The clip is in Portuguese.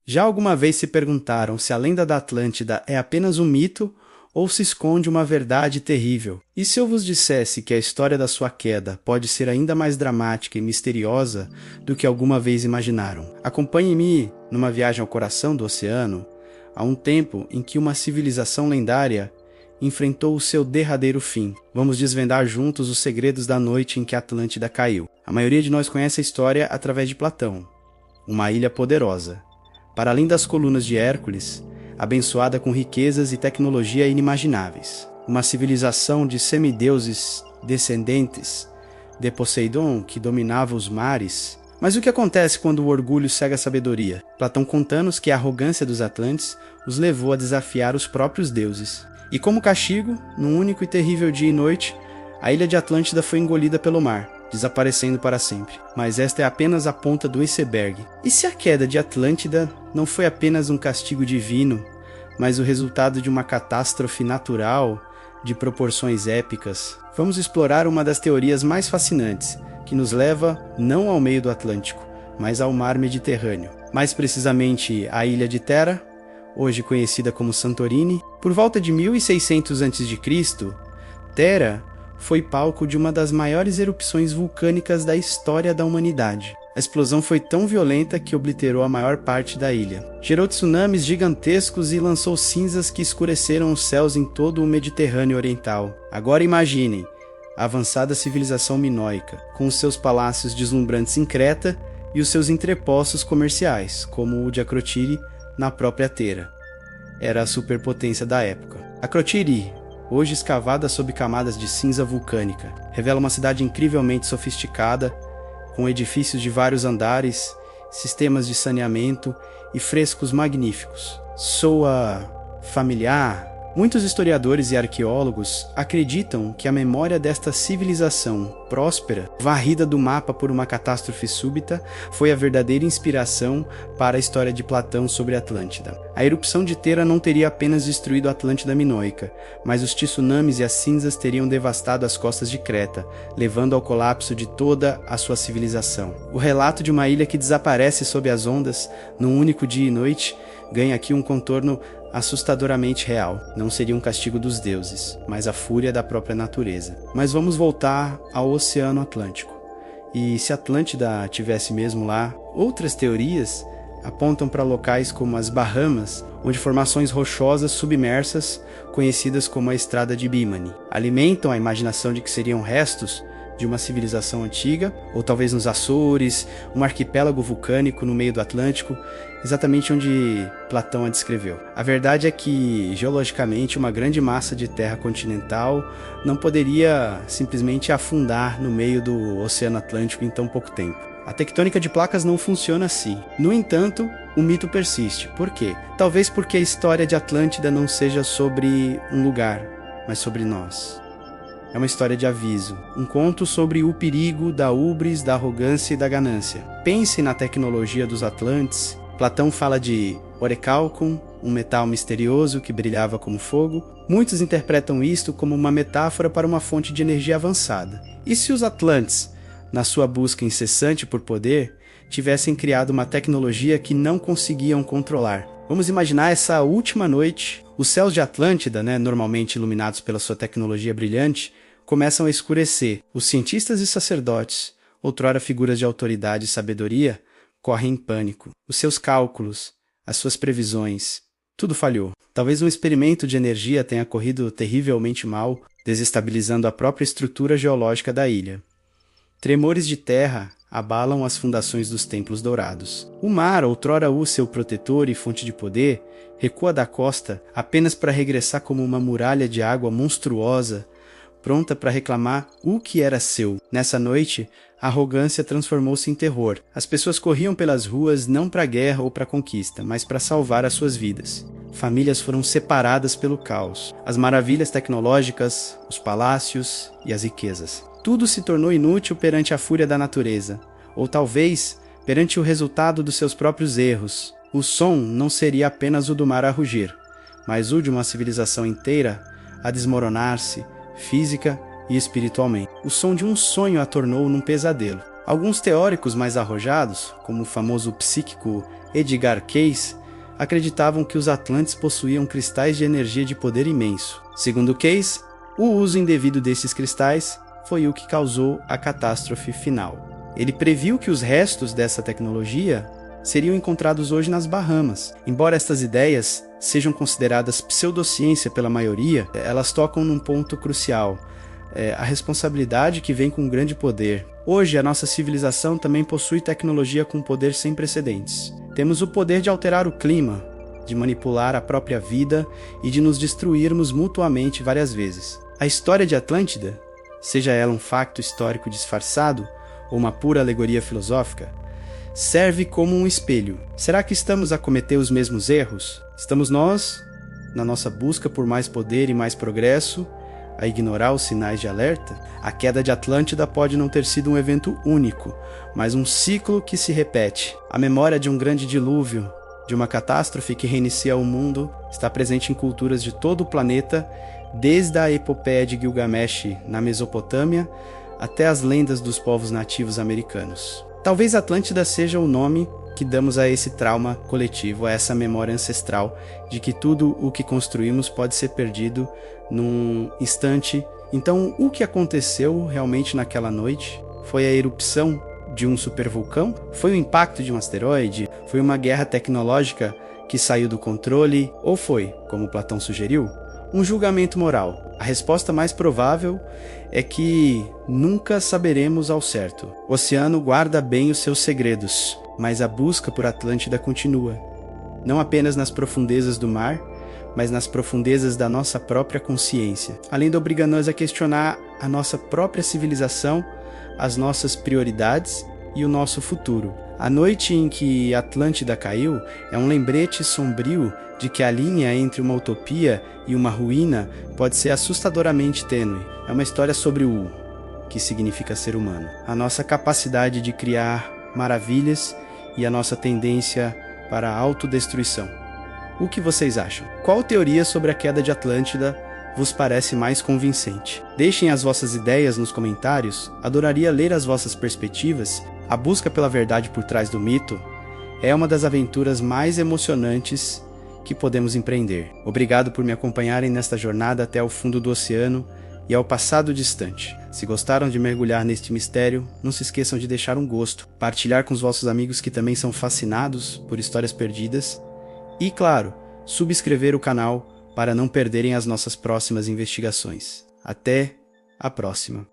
Já alguma vez se perguntaram se a lenda da Atlântida é apenas um mito ou se esconde uma verdade terrível? E se eu vos dissesse que a história da sua queda pode ser ainda mais dramática e misteriosa do que alguma vez imaginaram? Acompanhe-me numa viagem ao coração do oceano, a um tempo em que uma civilização lendária enfrentou o seu derradeiro fim. Vamos desvendar juntos os segredos da noite em que a Atlântida caiu. A maioria de nós conhece a história através de Platão, uma ilha poderosa. Para além das colunas de Hércules, abençoada com riquezas e tecnologia inimagináveis. Uma civilização de semideuses descendentes de Poseidon que dominava os mares. Mas o que acontece quando o orgulho cega a sabedoria? Platão conta-nos que a arrogância dos Atlantes os levou a desafiar os próprios deuses. E como castigo, num único e terrível dia e noite, a ilha de Atlântida foi engolida pelo mar, desaparecendo para sempre. Mas esta é apenas a ponta do iceberg. E se a queda de Atlântida não foi apenas um castigo divino, mas o resultado de uma catástrofe natural de proporções épicas? Vamos explorar uma das teorias mais fascinantes, que nos leva não ao meio do Atlântico, mas ao mar Mediterrâneo. Mais precisamente à ilha de Thera, hoje conhecida como Santorini. Por volta de 1600 a.C., Thera foi palco de uma das maiores erupções vulcânicas da história da humanidade. A explosão foi tão violenta que obliterou a maior parte da ilha. Gerou tsunamis gigantescos e lançou cinzas que escureceram os céus em todo o Mediterrâneo Oriental. Agora imaginem a avançada civilização minoica, com os seus palácios deslumbrantes em Creta e os seus entrepostos comerciais, como o de Acrotiri na própria Thera. Era a superpotência da época. Acrotiri, hoje escavada sob camadas de cinza vulcânica, revela uma cidade incrivelmente sofisticada, com edifícios de vários andares, sistemas de saneamento e frescos magníficos. Soa familiar? Muitos historiadores e arqueólogos acreditam que a memória desta civilização próspera, varrida do mapa por uma catástrofe súbita, foi a verdadeira inspiração para a história de Platão sobre a Atlântida. A erupção de Thera não teria apenas destruído a Atlântida minoica, mas os tsunamis e as cinzas teriam devastado as costas de Creta, levando ao colapso de toda a sua civilização. O relato de uma ilha que desaparece sob as ondas num único dia e noite ganha aqui um contorno assustadoramente real. Não seria um castigo dos deuses, mas a fúria da própria natureza. Mas vamos voltar ao Oceano Atlântico. E se Atlântida tivesse mesmo lá, outras teorias apontam para locais como as Bahamas, onde formações rochosas submersas, conhecidas como a Estrada de Bimini, alimentam a imaginação de que seriam restos de uma civilização antiga, ou talvez nos Açores, um arquipélago vulcânico no meio do Atlântico, exatamente onde Platão a descreveu. A verdade é que, geologicamente, uma grande massa de terra continental não poderia simplesmente afundar no meio do Oceano Atlântico em tão pouco tempo. A tectônica de placas não funciona assim. No entanto, o mito persiste. Por quê? Talvez porque a história de Atlântida não seja sobre um lugar, mas sobre nós. É uma história de aviso, um conto sobre o perigo da ubris, da arrogância e da ganância. Pense na tecnologia dos Atlantes. Platão fala de orichalcum, um metal misterioso que brilhava como fogo. Muitos interpretam isto como uma metáfora para uma fonte de energia avançada. E se os Atlantes, na sua busca incessante por poder, tivessem criado uma tecnologia que não conseguiam controlar? Vamos imaginar essa última noite. Os céus de Atlântida, normalmente iluminados pela sua tecnologia brilhante, começam a escurecer. Os cientistas e sacerdotes, outrora figuras de autoridade e sabedoria, correm em pânico. Os seus cálculos, as suas previsões, tudo falhou. Talvez um experimento de energia tenha corrido terrivelmente mal, desestabilizando a própria estrutura geológica da ilha. Tremores de terra abalam as fundações dos templos dourados. O mar, outrora seu protetor e fonte de poder, recua da costa apenas para regressar como uma muralha de água monstruosa, pronta para reclamar o que era seu. Nessa noite, a arrogância transformou-se em terror. As pessoas corriam pelas ruas não para a guerra ou para a conquista, mas para salvar as suas vidas. Famílias foram separadas pelo caos. As maravilhas tecnológicas, os palácios e as riquezas. Tudo se tornou inútil perante a fúria da natureza, ou talvez perante o resultado dos seus próprios erros. O som não seria apenas o do mar a rugir, mas o de uma civilização inteira a desmoronar-se, física e espiritualmente. O som de um sonho a tornou num pesadelo. Alguns teóricos mais arrojados, como o famoso psíquico Edgar Cayce, acreditavam que os Atlantes possuíam cristais de energia de poder imenso. Segundo Cayce, o uso indevido desses cristais foi o que causou a catástrofe final. Ele previu que os restos dessa tecnologia seriam encontrados hoje nas Bahamas. Embora estas ideias sejam consideradas pseudociência pela maioria, elas tocam num ponto crucial: a responsabilidade que vem com um grande poder. Hoje, a nossa civilização também possui tecnologia com poder sem precedentes. Temos o poder de alterar o clima, de manipular a própria vida e de nos destruirmos mutuamente várias vezes. A história de Atlântida, seja ela um facto histórico disfarçado ou uma pura alegoria filosófica, serve como um espelho. Será que estamos a cometer os mesmos erros? Estamos nós, na nossa busca por mais poder e mais progresso, a ignorar os sinais de alerta? A queda de Atlântida pode não ter sido um evento único, mas um ciclo que se repete. A memória de um grande dilúvio, de uma catástrofe que reinicia o mundo, está presente em culturas de todo o planeta, desde a epopeia de Gilgamesh na Mesopotâmia até as lendas dos povos nativos americanos. Talvez Atlântida seja o nome que damos a esse trauma coletivo, a essa memória ancestral de que tudo o que construímos pode ser perdido num instante. Então, o que aconteceu realmente naquela noite? Foi a erupção de um supervulcão? Foi o impacto de um asteroide? Foi uma guerra tecnológica que saiu do controle? Ou foi, como Platão sugeriu, um julgamento moral? A resposta mais provável é que nunca saberemos ao certo. O oceano guarda bem os seus segredos, mas a busca por Atlântida continua. Não apenas nas profundezas do mar, mas nas profundezas da nossa própria consciência, além de obrigar-nos a questionar a nossa própria civilização, as nossas prioridades e o nosso futuro. A noite em que Atlântida caiu é um lembrete sombrio de que a linha entre uma utopia e uma ruína pode ser assustadoramente tênue. É uma história sobre o que significa ser humano, a nossa capacidade de criar maravilhas e a nossa tendência para a autodestruição. O que vocês acham? Qual teoria sobre a queda de Atlântida vos parece mais convincente? Deixem as vossas ideias nos comentários, adoraria ler as vossas perspectivas. A busca pela verdade por trás do mito é uma das aventuras mais emocionantes que podemos empreender. Obrigado por me acompanharem nesta jornada até ao fundo do oceano e ao passado distante. Se gostaram de mergulhar neste mistério, não se esqueçam de deixar um gosto, partilhar com os vossos amigos que também são fascinados por histórias perdidas e, claro, subscrever o canal para não perderem as nossas próximas investigações. Até a próxima!